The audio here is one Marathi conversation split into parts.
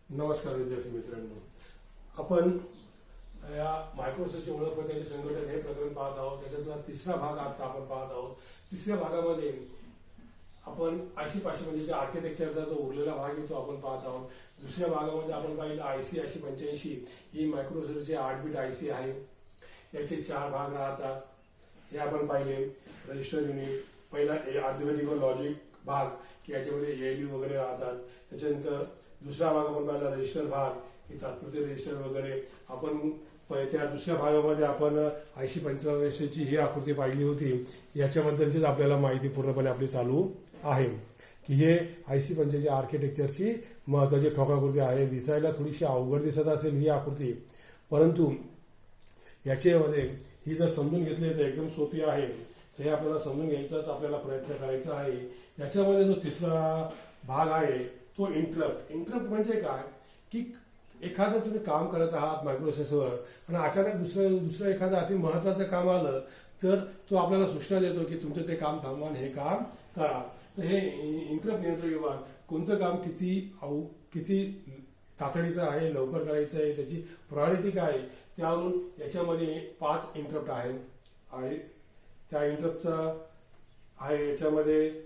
नमस्कार विद्यार्थी मित्रांनो, आपण या मायक्रोसॉफ्टचे ओळख व त्याचे संघटन हे प्रकरण पाहत आहोत. त्याच्यातला तिसरा भाग आता आपण पाहत आहोत. तिसऱ्या भागामध्ये आपण IC 500 म्हणजे आर्किटेक्चरचा जो उरलेला भाग आहे तो आपण पाहत आहोत. दुसऱ्या भागामध्ये आपण पाहिलं IC 85 ही मायक्रोसॉफ्टची 8 बिट IC आहे. याचे 4 भाग राहतात हे आपण पाहिले. रजिस्टर युनिट, पहिला अर्थमॅटिक व लॉजिक भाग की याच्यामध्ये ALU वगैरे राहतात. त्याच्यानंतर दुसरा भाग आपण पाहिला रजिस्टर भाग, की तात्पुरते रजिस्टर वगैरे. आपण त्या दुसऱ्या भागामध्ये आपण IC 85 ची ही आकृती पाहिली होती. याच्याबद्दलचीच आपल्याला माहिती पूर्णपणे आपली चालू आहे की हे IC 85 आर्किटेक्चरची महत्वाची ठोकळाकृती आहे. दिसायला थोडीशी अवघड दिसत असेल ही आकृती, परंतु याच्यामध्ये ही जर समजून घेतली तर एकदम सोपी आहे. हे आपल्याला समजून घ्यायचाच आपल्याला प्रयत्न करायचा आहे. याच्यामध्ये जो तिसरा भाग आहे तो इंटरप्ट. इंटरप्ट म्हणजे काय की एखादं तुम्ही काम करत आहात मायक्रोसॉफ्टवर आणि अचानक दुसरं एखादं अति महत्वाचं काम आलं तर तो आपल्याला सूचना देतो की तुमचं ते काम थांबवा आणि हे काम करा. तर हे इंटरप्ट नियंत्रण विभाग कोणतं काम किती तातडीचं आहे, लवकर करायचं आहे, त्याची प्रायोरिटी काय आहे, त्यावरून याच्यामध्ये 5 इंटरप्ट आहे. त्या इंटरप्टचा आहे याच्यामध्ये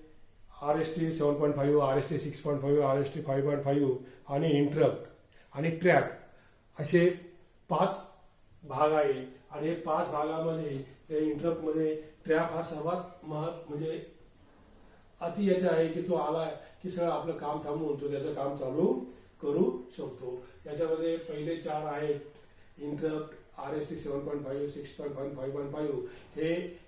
RST 7.5, RST 6.5, RST 5.5 आणि इंटरप्ट आणि ट्रॅप असे 5 भाग आहे. आणि हे 5 भागामध्ये त्या इंटरप्टमध्ये ट्रॅप हा सर्वात म्हणजे अति याचा आहे की तो आला की सगळं आपलं काम थांबवून तो त्याचं काम चालू करू शकतो. याच्यामध्ये पहिले 4 आहेत इंटरप्ट, RST 7.5, 6.5, 5.5 हे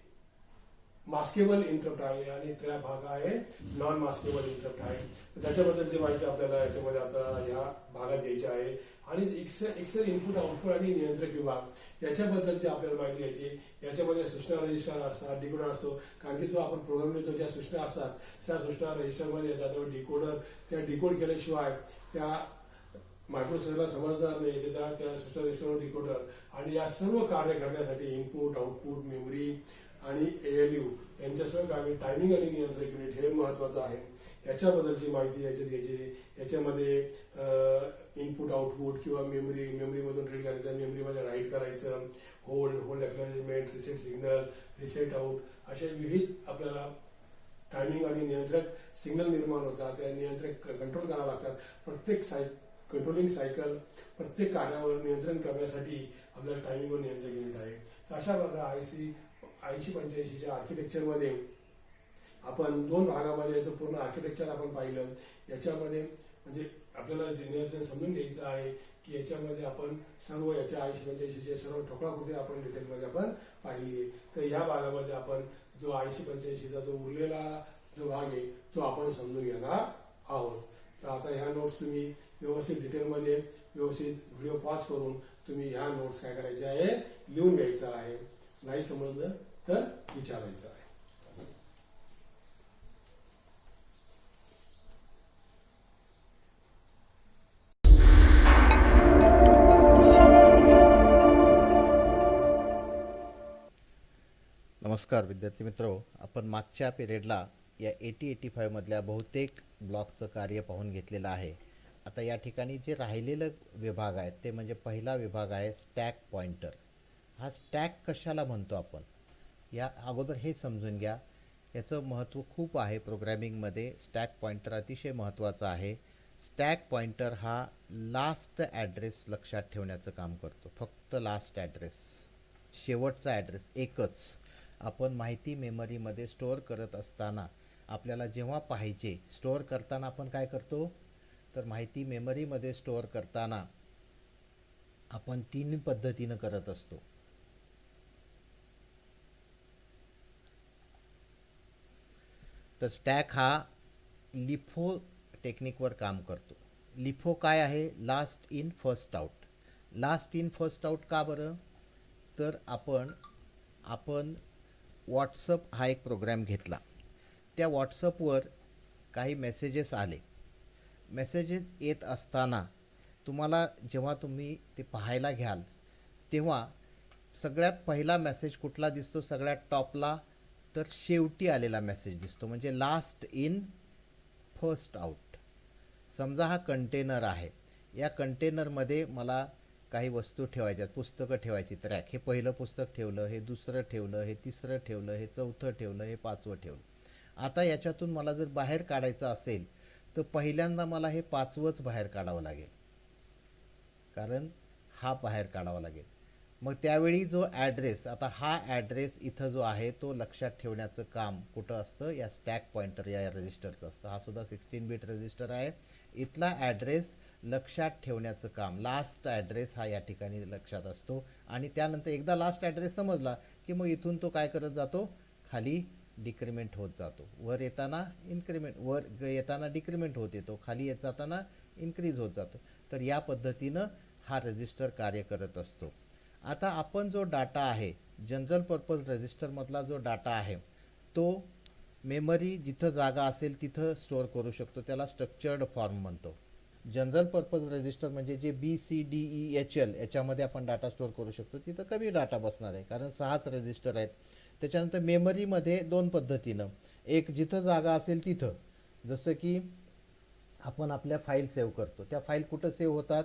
मास्केबल इंटरप्ट आहे आणि ट्रॅप भाग आहे नॉन मास्केबल इंटरप्ट आहे. तर त्याच्याबद्दलची माहिती आपल्याला याच्यामध्ये आता या भागात द्यायची आहे. आणि एक्सेल इनपुट आउटपुट आणि नियंत्रक विभाग याच्याबद्दलची आपल्याला माहिती द्यायची. याच्यामध्ये सूचना रजिस्टर असतात, डिकोडर असतो. कारण की जो आपण प्रोग्राम लिहितो ज्या सूचना असतात त्या सूचना रजिस्टरमध्ये येतात. डिकोडर त्या डिकोड केल्याशिवाय त्या मायक्रोसॉफ्टला समजणार नाही. त्या सूचना रजिस्टरवर डिकोडर आणि या सर्व कार्य करण्यासाठी इनपुट आउटपुट मेमरी आणि ALU यांच्यासह काही टायमिंग आणि नियंत्रक युनिट हे महत्वाचं आहे. याच्याबद्दलची माहिती याच्यात घ्यायची. याच्यामध्ये इनपुट आउटपुट किंवा मेमरीमधून रीड करायचं, मेमरीमध्ये राईट करायचं, hold acknowledgement, reset signal, reset out असे विविध आपल्याला टायमिंग आणि नियंत्रक सिग्नल निर्माण होतात. त्या नियंत्रक कंट्रोल करावं लागतात. प्रत्येक कंट्रोलिंग सायकल प्रत्येक कार्यावर नियंत्रण करण्यासाठी आपल्याला टायमिंग व नियंत्रक युनिट आहे. तर अशा प्रकारे IC 85च्या आर्किटेक्चरमध्ये आपण 2 भागामध्ये याचं पूर्ण आर्किटेक्चर आपण पाहिलं. याच्यामध्ये म्हणजे आपल्याला नियंत्रण समजून घ्यायचं आहे की याच्यामध्ये आपण सर्व याच्या 85चे सर्व ठोकळाकृती आपण डिटेलमध्ये आपण पाहिली आहे. तर या भागामध्ये आपण जो 85चा जो उरलेला जो भाग आहे तो आपण समजून घेणार आहोत. तर आता ह्या नोट्स तुम्ही व्यवस्थित डिटेलमध्ये व्यवस्थित व्हिडिओ पॉज करून तुम्ही ह्या नोट्स काय करायचे आहे लिहून घ्यायचं आहे. नाही समजलं तर विचारायचं आहे. नमस्कार विद्यार्थी मित्रो, आपण मागच्या पिरियडला या 80-85 मधल्या बहुतेक ब्लॉकचं कार्य पाहून घेतलेलं आहे. आता या ठिकाणी जे राहिलेलं विभाग आहेत ते म्हणजे पहिला विभाग आहे स्टॅक पॉइंटर. हा स्टॅक कशाला म्हणतो आपण या अगोदर हे समजून घ्या. याचं महत्त्व खूप आहे प्रोग्रॅमिंगमध्ये. स्टॅक पॉइंटर अतिशय महत्त्वाचा आहे. स्टॅक पॉइंटर हा लास्ट ॲड्रेस लक्षात ठेवण्याचं काम करतो. फक्त लास्ट ॲड्रेस, शेवटचा ॲड्रेस एकच. आपण माहिती मेमरीमध्ये स्टोअर करत असताना आपल्याला जेव्हा पाहिजे स्टोअर करताना आपण काय करतो तर माहिती मेमरीमध्ये स्टोअर करताना आपण 3 पद्धतीनं करत असतो. तर स्टॅक हा लिफो टेक्निकवर काम करतो. लिफो काय आहे? Last in first out. Last in first out का बरं? तर आपण व्हॉट्सअप हा एक प्रोग्राम घेतला. त्या व्हॉट्सअपवर काही मेसेजेस आले. मेसेजेस येत असताना तुम्हाला जेव्हा तुम्ही ते पाहायला घ्याल तेव्हा सगळ्यात पहिला मेसेज कुठला दिसतो? सगळ्यात टॉपला तर शेवटी आलेला मेसेज दिसतो, म्हणजे लास्ट इन फर्स्ट आउट. समजा हा कंटेनर आहे. या कंटेनरमध्ये मला काही वस्तू ठेवायच्यात, पुस्तकं ठेवायची, रॅक. हे पहिलं पुस्तक ठेवलं, हे दुसरं ठेवलं, हे तिसरं ठेवलं, हे चौथं ठेवलं, हे पाचवं ठेवलं. आता याच्यातून मला जर बाहेर काढायचं असेल तर पहिल्यांदा मला हे पाचवंच बाहेर काढावं लागेल, कारण हा बाहेर काढावा लागेल. मग त्यावेळी जो ॲड्रेस, आता हा ॲड्रेस इथं जो आहे तो लक्षात ठेवण्याचं काम कुठं असतं, या स्टॅक पॉइंटर या रजिस्टरचं असतं. हा सुद्धा 16 बिट रजिस्टर आहे. इथला ॲड्रेस लक्षात ठेवण्याचं काम, लास्ट ॲड्रेस हा या ठिकाणी लक्षात असतो. आणि त्यानंतर एकदा लास्ट ॲड्रेस समजला की मग इथून तो काय करत जातो, खाली डिक्रिमेंट होत जातो. वर येताना इन्क्रीमेंट, वर येताना डिक्रिमेंट होत येतो, खाली येत जाताना इन्क्रीज होत जातो. तर या पद्धतीनं हा रजिस्टर कार्य करत असतो. आता आपण जो डाटा आहे, जनरल पर्पज रजिस्टरमधला जो डाटा आहे तो मेमरी जिथं जागा असेल तिथं स्टोअर करू शकतो. त्याला स्ट्रक्चर्ड फॉर्म म्हणतो. जनरल पर्पज रजिस्टर म्हणजे जे BCDEHL याच्यामध्ये आपण डाटा स्टोअर करू शकतो. तिथं कमी डाटा बसणार आहे, कारण 6च रजिस्टर आहेत. त्याच्यानंतर मेमरीमध्ये दोन पद्धतीनं, एक जिथं जागा असेल तिथं, जसं की आपण आपल्या फाईल सेव्ह करतो, त्या फाईल कुठं सेव्ह होतात,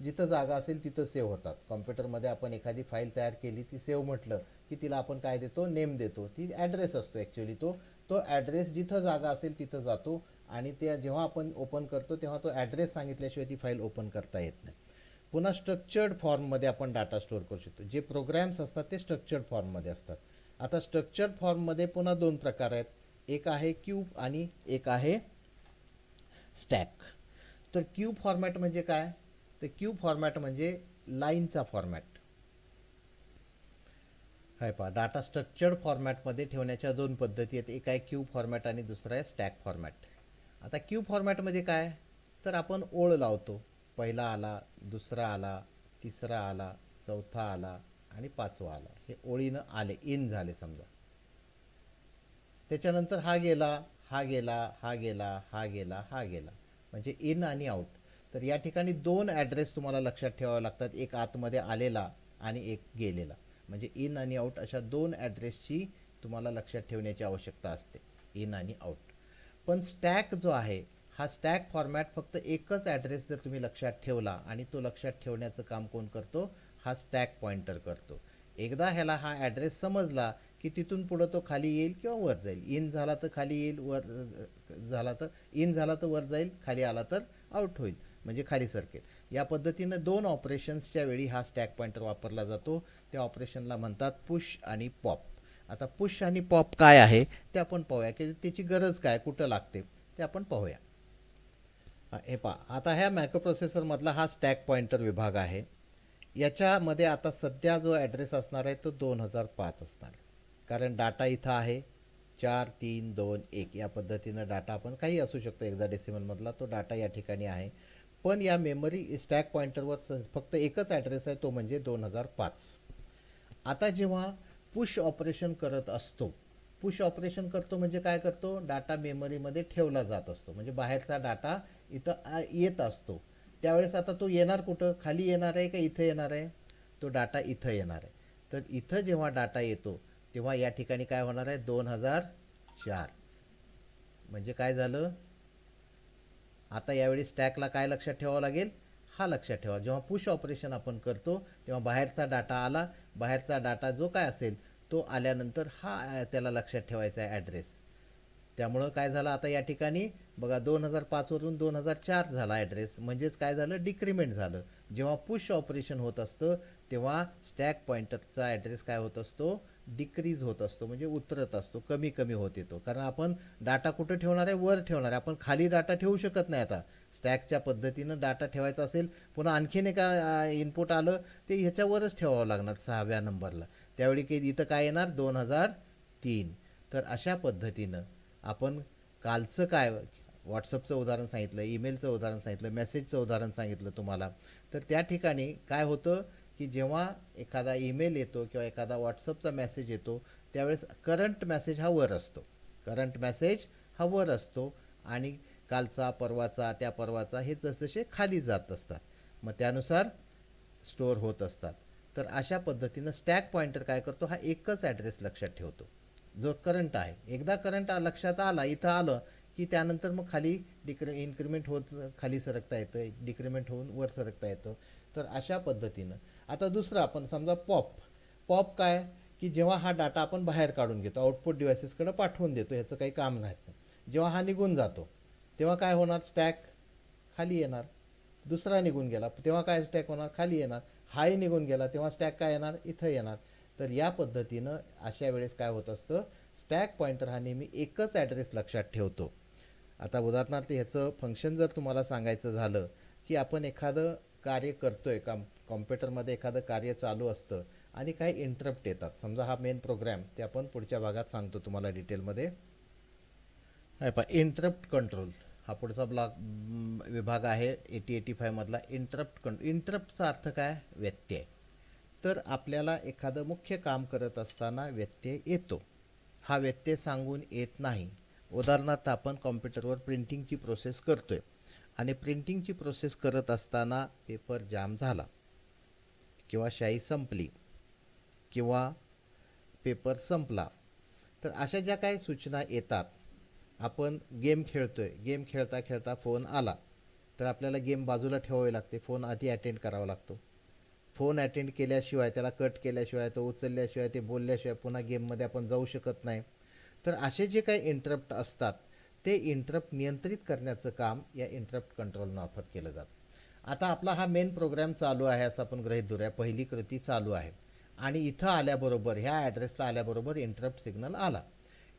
जिथं जागा असेल तिथं सेव्ह होतात. कॉम्प्युटरमध्ये आपण एखादी फाईल तयार केली, ती सेव्ह म्हटलं की तिला आपण काय देतो, नेम देतो. ती ॲड्रेस असतो ॲक्च्युली. तो ॲड्रेस जिथं जागा असेल तिथं जातो आणि त्या जेव्हा आपण ओपन करतो तेव्हा तो ॲड्रेस सांगितल्याशिवाय ती फाईल ओपन करता येत नाही. पुन्हा स्ट्रक्चर्ड फॉर्ममध्ये आपण डाटा स्टोअर करू शकतो. जे प्रोग्रॅम्स असतात ते स्ट्रक्चर्ड फॉर्ममध्ये असतात. आता स्ट्रक्चर्ड फॉर्ममध्ये पुन्हा दोन प्रकार आहेत, एक आहे क्यूब आणि एक आहे स्टॅक. तर क्यूब फॉर्मॅट म्हणजे काय, तर क्यूब फॉर्मॅट म्हणजे लाईनचा फॉर्मॅट आहे. पहा, डाटा स्ट्रक्चर्ड फॉर्मॅटमध्ये ठेवण्याच्या दोन पद्धती आहेत, एक आहे क्यूब फॉर्मॅट आणि दुसरा आहे स्टॅक फॉर्मॅट. आता क्यूब फॉर्मॅटमध्ये काय, तर आपण ओळ लावतो, पहिला आला, दुसरा आला, तिसरा आला, चौथा आला आणि पाचवा आला, हे ओळीनं आले, इन झाले समजा. त्याच्यानंतर हा गेला, हा गेला, हा गेला, हा गेला, हा गेला, म्हणजे इन आणि आउट. तर या ठिकाणी दोन ॲड्रेस तुम्हाला लक्षात ठेवावे लागतात, एक आतमध्ये आलेला आणि एक गेलेला. म्हणजे इन आणि आउट अशा दोन ॲड्रेसची तुम्हाला लक्षात ठेवण्याची आवश्यकता असते, इन आणि आउट. पण स्टॅक जो आहे, हा स्टॅक फॉर्मॅट फक्त एकच ॲड्रेस जर तुम्ही लक्षात ठेवला आणि तो लक्षात ठेवण्याचं काम कोण करतो, हा स्टॅक पॉइंटर करतो. एकदा ह्याला हा ॲड्रेस समजला की तिथून पुढं तो खाली येईल किंवा वर जाईल. इन झाला तर खाली येईल, वर झाला तर इन झाला तर वर जाईल, खाली आला तर आउट होईल, म्हणजे खाली सरकेल. या पद्धतीनं दोन ऑपरेशन्सच्या वेळी हा स्टॅक पॉइंटर वापरला जातो. त्या ऑपरेशनला म्हणतात पुश आणि पॉप. आता पुश आणि पॉप काय आहे ते आपण पाहूया, की त्याची गरज काय, कुठं लागते ते आपण पाहूया. हे पहा, आता ह्या मायक्रोप्रोसेसरमधला हा स्टॅक पॉइंटर विभाग आहे. याच्यामध्ये आता सध्या जो ॲड्रेस असणार आहे तो 2005 असणार आहे, कारण डाटा इथं आहे 4321 या पद्धतीनं डाटा आपण काही असू शकतो हेक्साडेसिमलमधला, तो डाटा या ठिकाणी आहे. पण या मेमरी स्टॅक पॉइंटरवर फक्त एकच ॲड्रेस आहे, तो म्हणजे 2005. आता जेव्हा पुश ऑपरेशन करत असतो, पुश ऑपरेशन करतो म्हणजे काय करतो, डाटा मेमरीमध्ये ठेवला जात असतो, म्हणजे बाहेरचा डाटा इथं येत असतो. त्यावेळेस आता तो येणार कुठं, खाली येणार आहे का इथं येणार आहे, तो डाटा इथं येणार आहे. तर इथं जेव्हा डाटा येतो तेव्हा या ठिकाणी काय होणार आहे, 2004. म्हणजे काय झालं, आता यावेळी स्टॅकला काय लक्षात ठेवावं लागेल, हा लक्षात ठेवा. जेव्हा पुश ऑपरेशन आपण करतो तेव्हा बाहेरचा डाटा आला, बाहेरचा डाटा जो काय असेल तो आल्यानंतर हा त्याला लक्षात ठेवायचा आहे ॲड्रेस. त्यामुळं काय झालं, आता या ठिकाणी बघा 2005 वरून 2004 झाला ॲड्रेस, म्हणजेच काय झालं, डिक्रिमेंट झालं. जेव्हा पुश ऑपरेशन होत असतं तेव्हा स्टॅक पॉइंटरचा ॲड्रेस काय होत असतो, डिक्रीज होत असतो, म्हणजे उतरत असतो, कमी कमी होत येतो. कारण आपण डाटा कुठं ठेवणार आहे, वर ठेवणार आहे, आपण खाली डाटा ठेवू शकत नाही. आता स्टॅकच्या पद्धतीनं डाटा ठेवायचा असेल, पुन्हा आणखीन एका इनपुट आलं ते ह्याच्यावरच ठेवावं लागणार 6व्या नंबरला. त्यावेळी की इथं काय येणार, 2003. तर अशा पद्धतीनं आपण कालचं काय, व्हॉट्सअपचं उदाहरण सांगितलं, ईमेलचं उदाहरण सांगितलं, मेसेजचं उदाहरण सांगितलं तुम्हाला. तर त्या ठिकाणी काय होतं की जेव्हा एखादा ईमेल येतो किंवा एखादा व्हॉट्सअपचा मेसेज येतो त्यावेळेस करंट मेसेज हा वर असतो, करंट मेसेज हा वर असतो आणि कालचा, परवाचा, त्या परवाचा हे जसजसे खाली जात असतात, मग त्यानुसार स्टोअर होत असतात. तर अशा पद्धतीनं स्टॅक पॉइंटर काय करतो, हा एकच ॲड्रेस लक्षात ठेवतो जो करंट आहे. एकदा करंट लक्षात आला, इथं आलं की त्यानंतर मग खाली इन्क्रिमेंट होत खाली सरकता येतं, डिक्रिमेंट होऊन वर सरकता येतं. तर अशा पद्धतीनं. आता दुसरं आपण समजा पॉप काय, की जेव्हा हा डाटा आपण बाहेर काढून घेतो, आउटपुट डिव्हायसेसकडे पाठवून देतो, ह्याचं काही काम राहत नाही. जेव्हा हा निघून जातो तेव्हा काय होणार, स्टॅक खाली येणार. दुसरा निघून गेला तेव्हा काय स्टॅक होणार, खाली येणार. हाही निघून गेला तेव्हा स्टॅक काय येणार, इथं येणार. तर या पद्धतीनं अशा वेळेस काय होत असतं, स्टॅक पॉइंटर हा नेहमी एकच ॲड्रेस लक्षात ठेवतो. आता उदाहरणार्थ ह्याचं फंक्शन जर तुम्हाला सांगायचं झालं, की आपण एखादं कार्य करतोय, कॉम्प्युटरमध्ये एखादं कार्य चालू असतं आणि काही इंटरप्ट येतात. समजा हा मेन प्रोग्राम, ते आपण पुढच्या भागात सांगतो तुम्हाला डिटेलमध्ये. इंटरप्ट कंट्रोल हा पुढचा विभाग आहे 8085 मधला. इंटरप्टचा अर्थ काय, व्यत्यय. तर आपल्याला एखादं मुख्य काम करत असताना व्यत्यय येतो. हा व्यत्यय सांगून येत नाही. उदाहरणार्थ आपण कॉम्प्युटरवर प्रिंटिंगची प्रोसेस करतोय आणि प्रिंटिंगची प्रोसेस करत असताना पेपर जाम झाला किंवा शाई संपली किंवा पेपर संपला. तर अशा ज्या काही सूचना येतात, आपण गेम खेळतोय, गेम खेळता खेळता फोन आला, तर आपल्याला गेम बाजूला ठेवावी लागते, फोन आधी अटेंड करावा लागतो. फोन अटेंड केल्याशिवाय, त्याला कट केल्याशिवाय, तो उचलल्याशिवाय, ते बोलल्याशिवाय पुन्हा गेममध्ये आपण जाऊ शकत नाही. तर असे जे काही इंटरप्ट असतात, ते इंटरप्ट नियंत्रित करण्याचं काम या इंटरप्ट कंट्रोल मार्फत केलं जातं. आता आपला हा मेन प्रोग्राम चालू आहे असं आपण गृहीत धरूया, पहिली कृती चालू आहे आणि इथं आल्याबरोबर, ह्या ॲड्रेसला आल्याबरोबर इंटरप्ट सिग्नल आला.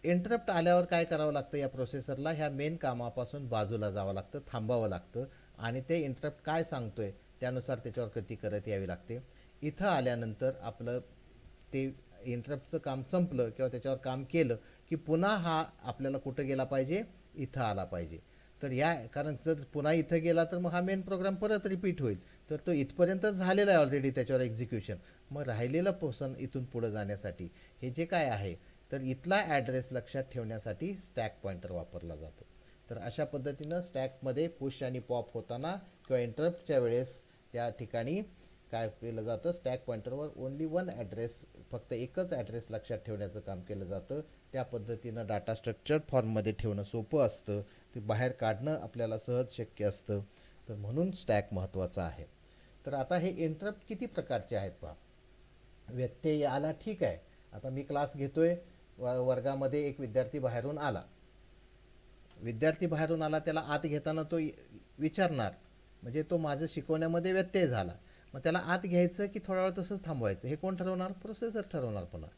इंटरप्ट आल्यावर काय करावं लागतं, या प्रोसेसरला ह्या मेन कामापासून बाजूला जावं लागतं, थांबावं लागतं आणि ते इंटरप्ट काय सांगतोय त्यानुसार त्याच्यावर कृती करत यावी लागते. इथं आल्यानंतर आपलं ते इंटरप्टचं काम संपलं किंवा त्याच्यावर काम केलं की पुन्हा हा आपल्याला कुठं गेला पाहिजे, इथं आला पाहिजे. तर या कारण जर पुन्हा इथं गेला तर मग हा मेन प्रोग्राम परत रिपीट होईल. तर तो इथपर्यंत झालेला आहे ऑलरेडी त्याच्यावर एक्झिक्युशन. मग राहिलेलं पोर्शन इथून पुढं जाण्यासाठी हे जे काय आहे, तर इथला ॲड्रेस लक्षात ठेवण्यासाठी स्टॅक पॉइंटर वापरला जातो. तर अशा पद्धतीनं स्टॅकमध्ये पुश आणि पॉप होताना किंवा इंटरप्टच्या वेळेस त्या ठिकाणी काय केलं जातं, स्टॅक पॉइंटरवर ओन्ली वन ॲड्रेस, फक्त एकच ॲड्रेस लक्षात ठेवण्याचं काम केलं जातं. त्या पद्धतीनं डाटा स्ट्रक्चर्ड फॉर्ममध्ये ठेवणं सोपं असतं, ते बाहेर काढणं आपल्याला सहज शक्य असतं. तर म्हणून स्टॅक महत्त्वाचा आहे. तर आता हे इंटरप्ट किती प्रकारचे आहेत पहा. व्यत्यय आला, ठीक आहे. आता मी क्लास घेतोय, वर्गामध्ये एक विद्यार्थी बाहेरून आला. विद्यार्थी बाहेरून आला, त्याला आत घेताना तो विचारणार, म्हणजे तो माझं शिकवण्यामध्ये व्यत्यय झाला. मग त्याला आत घ्यायचं की थोडा वेळ तसंच थांबवायचं, हे कोण ठरवणार, प्रोसेसर ठरवणार पुन्हा.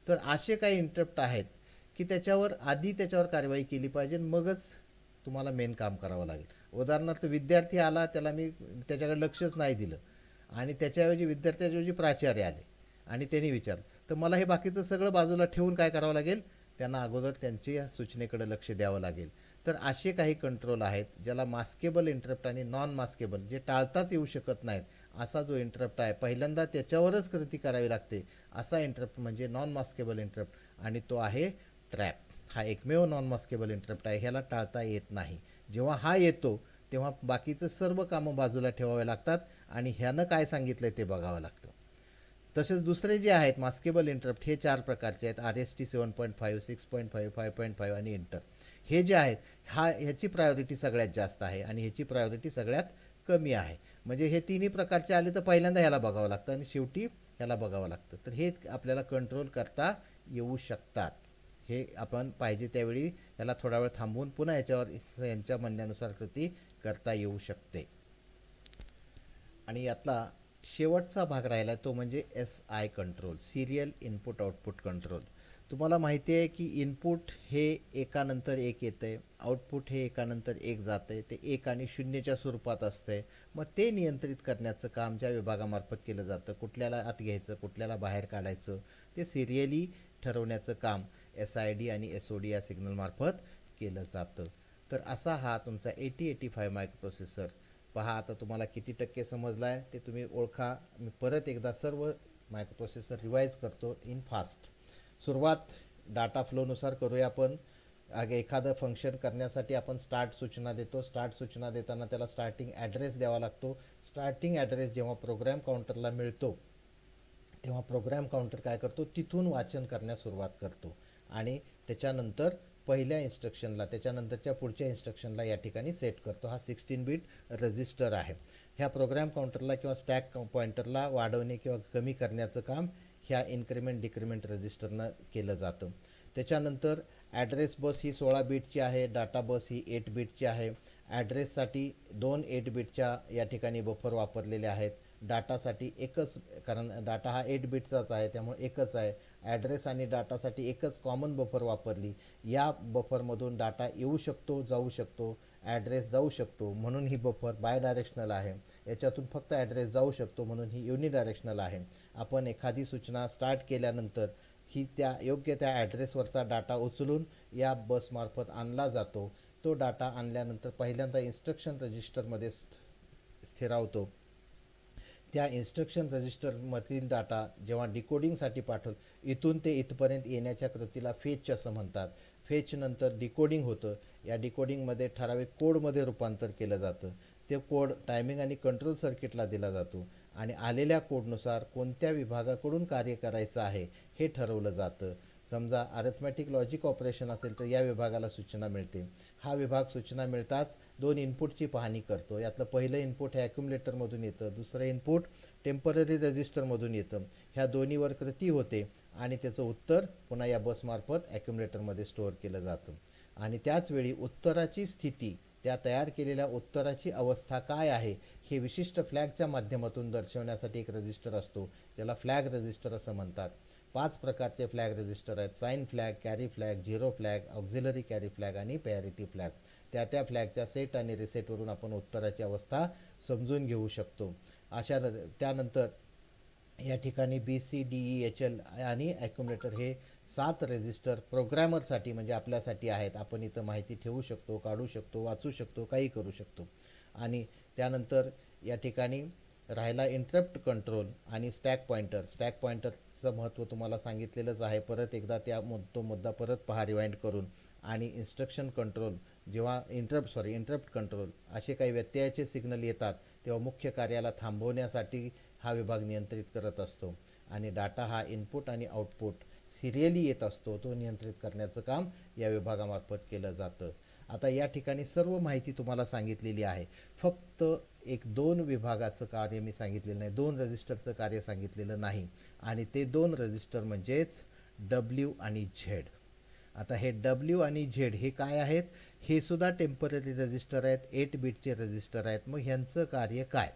तर असे काही इंटरप्ट आहेत की त्याच्यावर आधी त्याच्यावर कारवाई केली पाहिजे, मगच तुम्हाला मेन काम करावं लागेल. उदाहरणार्थ विद्यार्थी आला, त्याला मी त्याच्याकडे लक्षच नाही दिलं आणि त्याच्याऐवजी विद्यार्थ्याऐवजी प्राचार्य आले आणि त्यांनी विचारलं, तर मला हे बाकीचं सगळं बाजूला ठेवून काय करावं लागेल, त्यांना अगोदर त्यांच्या सूचनेकडे लक्ष द्यावं लागेल. तर असे काही कंट्रोल आहेत ज्याला मास्केबल इंटरप्ट आणि नॉन मास्केबल, जे टाळताच येऊ शकत नाहीत असा जो इंटरप्ट आहे, पहिल्यांदा त्याच्यावरच कृती करावी लागते, असा इंटरप्ट म्हणजे नॉन मास्केबल इंटरप्ट, आणि तो आहे ट्रॅप. हा एकमेव नॉन मास्केबल इंटरप्ट आहे, ह्याला टाळता येत नाही. जेव्हा हा येतो तेव्हा बाकीचं सर्व कामं बाजूला ठेवावे लागतात आणि ह्यानं काय सांगितलं ते बघावं लागतं. तसेच दुसरे जे आहेत मास्केबल इंटरप्ट, हे 4 प्रकारचे आहेत, RST 7.5, 6.5, 5.5 आणि इंटर. हे जे आहेत, ह्याची प्रायोरिटी सगळ्यात जास्त आहे आणि ह्याची प्रायोरिटी सगळ्यात कमी आहे. म्हणजे हे तिन्ही प्रकारचे आले तर पहिल्यांदा ह्याला बघावं लागतं आणि शेवटी ह्याला बघावं लागतं. तर हे आपल्याला कंट्रोल करता येऊ शकतात. हे आपण पाहिजे त्यावेळी ह्याला थोडा वेळ थांबवून पुन्हा याच्यावर यांच्या म्हणण्यानुसार कृती करता येऊ शकते. आणि यातला शेवटचा भाग राहिला तो म्हणजे SI control, serial input output control. तुम्हाला माहिती आहे की इनपुट हे एकानंतर एक येतंय, आउटपुट हे एकानंतर एक जातंय, ते 1 आणि 0च्या स्वरूपात असतंय. मग ते नियंत्रित करण्याचं काम ज्या विभागामार्फत केलं जातं, कुठल्याला आत घ्यायचं, कुठल्याला बाहेर काढायचं, ते सिरियली ठरवण्याचं काम SID आणि SOD या सिग्नलमार्फत केलं जातं. तर असा हा तुमचा 8085 मायक्रोप्रोसेसर. पहा आता तुम्हाला किती टक्के समजला आहे ते तुम्ही ओळखा. मी परत एकदा सर्व मायक्रोप्रोसेसर रिवाईज करतो इन फास्ट. सुरुवात डाटा फ्लोनुसार करूया आपण. एखादं फंक्शन करण्यासाठी आपण स्टार्ट सूचना देतो. स्टार्ट सूचना देताना त्याला स्टार्टिंग ॲड्रेस द्यावा लागतो. स्टार्टिंग ॲड्रेस जेव्हा प्रोग्राम काउंटरला मिळतो तेव्हा प्रोग्राम काउंटर काय करतो, तिथून वाचन करण्यास सुरुवात करतो आणि त्याच्यानंतर पहिल्या इन्स्ट्रक्शनला त्याच्यानंतरच्या पुढच्या इन्स्ट्रक्शनला या ठिकाणी सेट करतो. हा 16 बिट रजिस्टर आहे. ह्या प्रोग्राम काउंटरला किंवा स्टॅक पॉइंटरला वाढवणे किंवा कमी करण्याचं काम ह्या इन्क्रिमेंट डिक्रिमेंट रजिस्टरनं केलं जातं. त्याच्यानंतर ॲड्रेस बस ही 16 बिटची आहे, डाटा बस ही 8 बिटची आहे. ॲड्रेससाठी 2 8 बिटच्या या ठिकाणी बफर वापरलेले आहेत. डाटासाठी एकच, कारण डाटा हा 8 बिटचाच आहे त्यामुळे एकच आहे. ॲड्रेस आणि डाटासाठी एकच कॉमन बफर वापरली. या बफरमधून डाटा येऊ शकतो, जाऊ शकतो, ॲड्रेस जाऊ शकतो म्हणून ही बफर बाय डायरेक्शनल आहे. याच्यातून फक्त ॲड्रेस जाऊ शकतो म्हणून ही युनिडायरेक्शनल आहे. आपण एखादी सूचना स्टार्ट केल्यानंतर ही योग्य त्या ॲड्रेसवरचा डाटा उचलून या बसमार्फत आणला जातो. तो डाटा आणल्यानंतर पहिल्यांदा इन्स्ट्रक्शन रजिस्टरमध्ये स्थिरावतो. त्या इन्स्ट्रक्शन रजिस्टरमधील डाटा जेव्हा डिकोडिंगसाठी इथून ते इथपर्यंत येण्याच्या कृतीला फेच असं म्हणतात. फेच नंतर डिकोडिंग होतं. या डिकोडिंगमध्ये ठराविक कोडमध्ये रूपांतर केलं जातं. ते कोड टायमिंग आणि कंट्रोल सर्किटला दिला जातो आणि आलेल्या कोडनुसार कोणत्या विभागाकडून कार्य करायचं आहे हे ठरवलं जातं. समजा अरिथमॅटिक लॉजिक ऑपरेशन असेल तर या विभागाला सूचना मिळते. हा विभाग सूचना मिळताच 2 इनपुटची पाहणी करतो. यातलं पहिलं इनपुट हे ॲक्युमुलेटरमधून येतं, दुसरं इनपुट टेम्पररी रजिस्टरमधून येतं. ह्या दोन्हीवर कृती होते आणि त्याचं उत्तर पुन्हा या बसमार्फत ॲक्युमुलेटरमध्ये स्टोअर केलं जातं. आणि त्याचवेळी उत्तराची स्थिती, त्या तयार केलेल्या उत्तराची अवस्था काय आहे हे विशिष्ट फ्लॅगच्या माध्यमातून दर्शवण्यासाठी एक रजिस्टर असतो. त्याला फ्लॅग रजिस्टर असं म्हणतात. 5 प्रकारचे फ्लॅग रजिस्टर आहेत: sign flag, carry flag, zero flag, auxiliary carry flag आणि पॅरिटी फ्लॅग. त्या फ्लॅगच्या सेट आणि रिसेटवरून आपण उत्तराची अवस्था समजून घेऊ शकतो. त्यानंतर या ठिकाणी BCDEHL आणि ॲक्युमुलेटर हे 7 रजिस्टर प्रोग्रॅमरसाठी म्हणजे आपल्यासाठी आहेत. आपण इथं माहिती ठेवू शकतो, काढू शकतो, वाचू शकतो, काही करू शकतो. आणि त्यानंतर या ठिकाणी राहिला इंटरप्ट कंट्रोल आणि स्टॅक पॉइंटर. स्टॅक पॉइंटरचं महत्त्व तुम्हाला सांगितलेलंच आहे. परत एकदा तो मुद्दा परत पहा रिवाइंड करून. आणि इन्स्ट्रक्शन कंट्रोल, जेव्हा इंटरप्ट कंट्रोल असे काही व्यत्ययाचे सिग्नल येतात तेव्हा मुख्य कार्याला थांबवण्यासाठी हा विभाग नियंत्रित करत असतो. आणि डाटा हा इनपुट आणि आउटपुट सिरियली येत असतो, तो नियंत्रित करण्याचं काम या विभागामार्फत केलं जातं. आता या ठिकाणी सर्व माहिती तुम्हाला सांगितलेली आहे. फक्त 2 विभागाचं कार्य मी सांगितलेलं नाही, 2 रजिस्टरचं कार्य सांगितलेलं नाही. आणि ते 2 रजिस्टर म्हणजेच W आणि Z. आता हे W आणि Z हे काय आहेत? हे सुद्धा टेम्पररी रजिस्टर आहेत, 8 बिटचे रजिस्टर आहेत. मग ह्यांचं कार्य काय?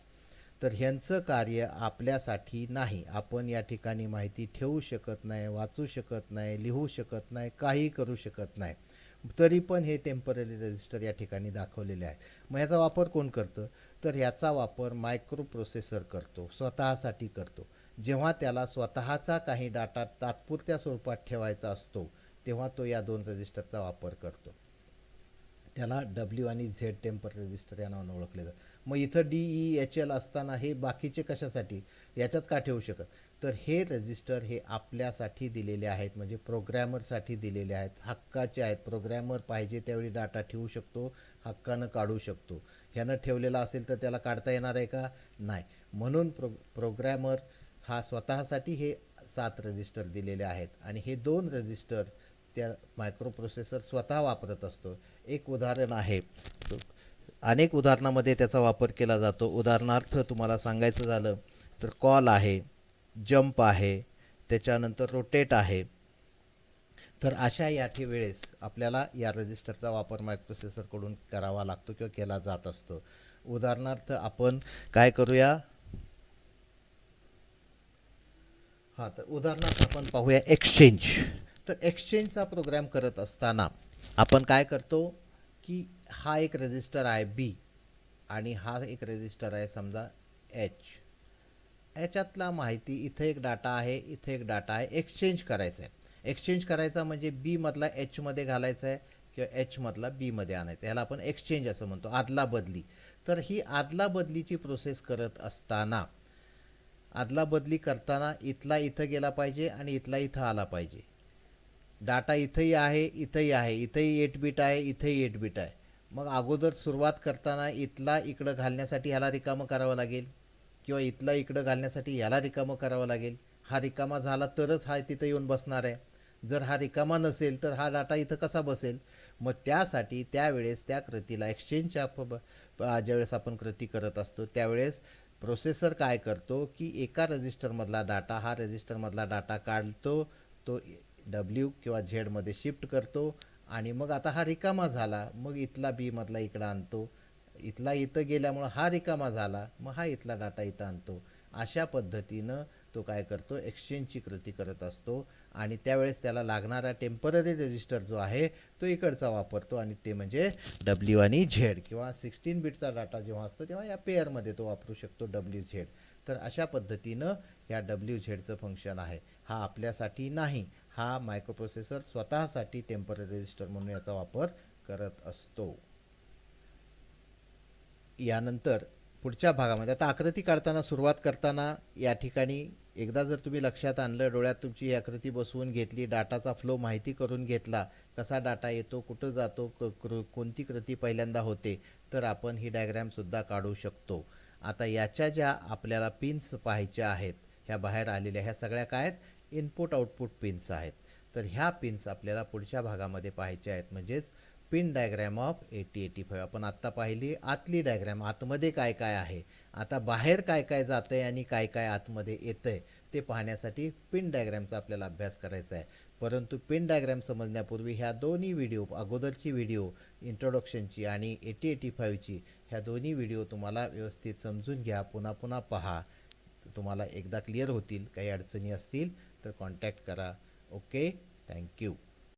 तर ह्यांचं कार्य आपल्यासाठी नाही. आपण या ठिकाणी माहिती ठेवू शकत नाही, वाचू शकत नाही, लिहू शकत नाही, काही करू शकत नाही. तरी पण हे टेम्पररी रजिस्टर या ठिकाणी दाखवलेले आहेत. मग ह्याचा वापर कोण करतं? तर ह्याचा वापर मायक्रो प्रोसेसर करतो, स्वतःसाठी करतो. जेव्हा त्याला स्वतःचा काही डाटा तात्पुरत्या स्वरूपात ठेवायचा असतो तेव्हा तो या 2 रजिस्टरचा वापर करतो. त्याला W आणि Z टेम्पररी रजिस्टर या नावाने ओळखले जातात. मग इथं DEHL असताना हे बाकीचे कशासाठी, याच्यात का ठेवू शकत? तर हे रजिस्टर हे आपल्यासाठी दिलेले आहेत, म्हणजे प्रोग्रॅमरसाठी दिलेले आहेत, हक्काचे आहेत. प्रोग्रॅमर पाहिजे त्यावेळी डाटा ठेवू शकतो, हक्कानं काढू शकतो. ह्यानं ठेवलेला असेल तर त्याला काढता येणार आहे का? नाही. म्हणून प्रोग्रॅमर हा स्वतःसाठी हे 7 रजिस्टर दिलेले आहेत. आणि हे 2 रजिस्टर त्या मायक्रो प्रोसेसर स्वतः वापरत असतो. एक उदाहरण आहे, अनेक उदाहरणामध्ये त्याचा वापर केला जातो. उदाहरणार्थ तुम्हाला सांगायचं झालं तर कॉल आहे, जंप आहे, त्याच्यानंतर रोटेट आहे. तर अशा वेळेस आपल्याला या रजिस्टरचा वापर मायक्रोप्रोसेसरकडून करावा लागतो किंवा केला जात असतो. उदाहरणार्थ आपण काय करूया, तर उदाहरणार्थ आपण पाहूया एक्सचेंज. तर एक्सचेंजचा प्रोग्राम करत असताना आपण काय करतो की हा एक रजिस्टर आहे B आणि हा एक रजिस्टर आहे समजा H. याच्यातला माहिती, इथं एक डाटा आहे, इथं एक डाटा आहे, एक्सचेंज करायचं आहे. एक्सचेंज करायचा म्हणजे B मधला H मध्ये घालायचा आहे किंवा H मधला B मध्ये आणायचं. याला आपण एक्सचेंज असं म्हणतो, आदला बदली. तर ही आदला बदलीची प्रोसेस करत असताना, आदला बदली करताना इथला इथं गेला पाहिजे आणि इथला इथं आला पाहिजे. डाटा इथंही आहे, इथंही आहे, इथंही 8 बिट आहे, इथंही 8 बिट आहे. मग अगोदर सुरुवात करताना इथला इकडं घालण्यासाठी ह्याला रिकामं करावं लागेल किंवा इथला इकडं घालण्यासाठी ह्याला रिकामं करावं लागेल. हा रिकामा झाला तरच हा तिथं येऊन बसणार आहे. जर हा रिकामा नसेल तर हा डाटा इथं कसा बसेल? मग त्यासाठी त्यावेळेस त्या कृतीला एक्सचेंजच्या ज्यावेळेस आपण कृती करत असतो त्यावेळेस प्रोसेसर काय करतो की एका रजिस्टरमधला डाटा हा रजिस्टरमधला डाटा काढतो, तो डब्ल्यू किंवा झेडमध्ये शिफ्ट करतो आणि मग आता हा रिकामा झाला, मग इथला बी मधला इकडं आणतो, इथला इथं गेल्यामुळं हा रिकामा झाला, मग हा इथला डाटा इथं आणतो. अशा पद्धतीनं तो काय करतो, एक्सचेंजची कृती करत असतो आणि त्यावेळेस त्याला लागणारा टेम्पररी रजिस्टर जो आहे तो इकडचा वापरतो आणि ते म्हणजे डब्ल्यू आणि झेड किंवा 16 बिटचा डाटा जेव्हा असतो तेव्हा या पेअरमध्ये तो वापरू शकतो डब्ल्यू झेड. तर अशा पद्धतीनं ह्या डब्ल्यू झेडचं फंक्शन आहे. हा आपल्यासाठी नाही, हा मायक्रोप्रोसेसर स्वतःसाठी टेम्पररी रजिस्टर म्हणून याचा वापर करत असतो. यानंतर पुढच्या भागामध्ये आता आकृती काढताना सुरुवात करताना या ठिकाणी एकदा जर तुम्ही लक्षात आणलं, डोळ्यात तुमची ही आकृती बसवून घेतली, डाटाचा फ्लो माहिती करून घेतला, कसा डाटा येतो, कुठं जातो, कोणती कृती पहिल्यांदा होते, तर आपण ही डायग्रॅमसुद्धा काढू शकतो. आता याच्या ज्या आपल्याला पिन्स पाहायच्या आहेत, ह्या बाहेर आलेल्या ह्या सगळ्या काय आहेत? इनपुट आउटपुट पिन्स आहेत. तर ह्या पिन्स आपल्याला पुढच्या भागामध्ये पाहायच्या आहेत, म्हणजेच पिन डायग्रॅम ऑफ 8085. आपण आत्ता पाहिली आतली डायग्रॅम, आतमध्ये काय काय आहे. आता बाहेर काय काय जातंय आणि काय काय आतमध्ये येतंय ते पाहण्यासाठी पिन डायग्रॅमचा आपल्याला अभ्यास करायचा आहे. परंतु पिन डायग्रॅम समजण्यापूर्वी ह्या दोन्ही व्हिडिओ, अगोदरची व्हिडिओ इंट्रोडक्शनची आणि 8085ची, ह्या दोन्ही व्हिडिओ तुम्हाला व्यवस्थित समजून घ्या, पुन्हा पुन्हा पहा, तुम्हाला एकदा क्लिअर होतील. काही अडचणी असतील तर कॉन्टॅक्ट करा. Okay, thank you.